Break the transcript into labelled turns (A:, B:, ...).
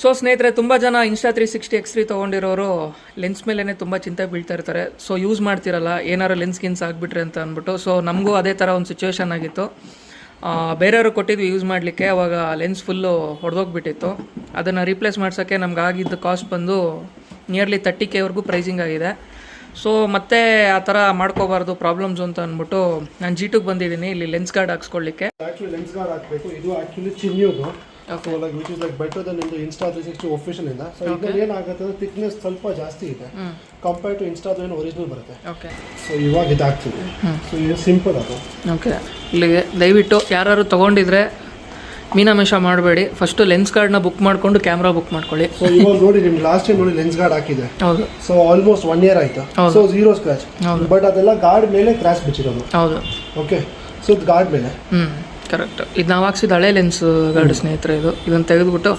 A: So ಸ್ನೇಹಿತರೆ, ತುಂಬ ಜನ Insta360 X3 ತೊಗೊಂಡಿರೋರು ಲೆನ್ಸ್ ಮೇಲೇ ತುಂಬ ಚಿಂತೆ ಬೀಳ್ತಾ ಇರ್ತಾರೆ. ಸೊ ಯೂಸ್ ಮಾಡ್ತಿರಲ್ಲ, ಏನಾರು ಲೆನ್ಸ್ ಗಿನ್ಸ್ ಆಗಿಬಿಟ್ರೆ ಅಂತ ಅಂದ್ಬಿಟ್ಟು. ಸೊ ನಮಗೂ ಅದೇ ಥರ ಒಂದು ಸಿಚುವೇಶನ್ ಆಗಿತ್ತು. ಬೇರೆಯವರು ಕೊಟ್ಟಿದ್ವಿ ಯೂಸ್ ಮಾಡಲಿಕ್ಕೆ, ಅವಾಗ ಲೆನ್ಸ್ ಫುಲ್ಲು ಹೊಡೆದೋಗ್ಬಿಟ್ಟಿತ್ತು. ಅದನ್ನು ರೀಪ್ಲೇಸ್ ಮಾಡ್ಸೋಕ್ಕೆ ನಮ್ಗೆ ಆಗಿದ್ದ ಕಾಸ್ಟ್ ಬಂದು ನಿಯರ್ಲಿ 30K ಪ್ರೈಸಿಂಗ್ ಆಗಿದೆ. ಸೊ ಮತ್ತೆ ಆ ಥರ ಮಾಡ್ಕೋಬಾರ್ದು ಪ್ರಾಬ್ಲಮ್ಸ್ ಅಂತ ಅಂದ್ಬಿಟ್ಟು ನಾನು G2ಗೆ ಬಂದಿದ್ದೀನಿ ಇಲ್ಲಿ ಲೆನ್ಸ್ ಗಾರ್ಡ್ ಹಾಕ್ಸ್ಕೊಳ್ಳಿಕ್ಕೆ.
B: ಆ್ಯಕ್ಚುಲಿ ಲೆನ್ಸ್ ಗಾರ್ಡ್ ಹಾಕಬೇಕು. ಇದು ಆ್ಯಕ್ಚುಲಿ ಚಿನ್ನಿಯೋದು, which is like better than ಇಂದು Insta360 ಒಫಿಷಿಯಲ್ ಇಂದ. ಸೊ ಇದ್ರಲ್ಲಿ ಏನಾಗುತ್ತೆ ಅಂದ್ರೆ ಥಿಕ್ನೆಸ್ ಸ್ವಲ್ಪ ಜಾಸ್ತಿ ಇದೆ ಕಂಪೇರ್ ಟು Insta ಏನು ಒರಿಜಿನಲ್ ಬರುತ್ತೆ.
A: ಓಕೆ,
B: ಸೊ ಇವಾಗ ಇದಾಗ್ತಿದೆ. ಸೊ ಇದು ಸಿಂಪಲ್ ಅದು.
A: ಓಕೆ, ಇಲ್ಲಿಗೆ ದಯವಿಟ್ಟು ಯಾರು ತೊಗೊಂಡಿದ್ರೆ ಮೀನಾಮೇಷ ಮಾಡಬೇಡಿ. ಫಸ್ಟು ಲೆನ್ಸ್ ಗಾರ್ಡ್ನ ಬುಕ್ ಮಾಡಿಕೊಂಡು ಕ್ಯಾಮ್ರಾ ಬುಕ್ ಮಾಡ್ಕೊಳ್ಳಿ.
B: ಸೊ ಇವಾಗ ನೋಡಿ, ನಿಮ್ಗೆ ಲಾಸ್ಟ್ ಟೈಮ್ ನೋಡಿ ಲೆನ್ಸ್ ಗಾರ್ಡ್ ಹಾಕಿದೆ.
A: ಹೌದು.
B: ಸೊ ಆಲ್ಮೋಸ್ಟ್ 1 year ಆಯ್ತು. So 0 scratch. ಬಟ್ ಅದೆಲ್ಲ ಗಾರ್ಡ್ ಮೇಲೆ ಕ್ರಾಶ್ ಬಿಚ್ಚಿರೋದು.
A: ಹೌದು.
B: ಓಕೆ, ಸೊ ಇದು ಗಾರ್ಡ್ ಮೇಲೆ.
A: ಕರೆಕ್ಟ್. ಇದು ನಾವು ಹಾಕ್ಸಿದ ಹಳೆ ಲೆನ್ಸ್ ಗಾರ್ಡ್ ಸ್ನೇಹಿತರೆ. ಇದನ್ನು ತೆಗೆದುಬಿಟ್ಟು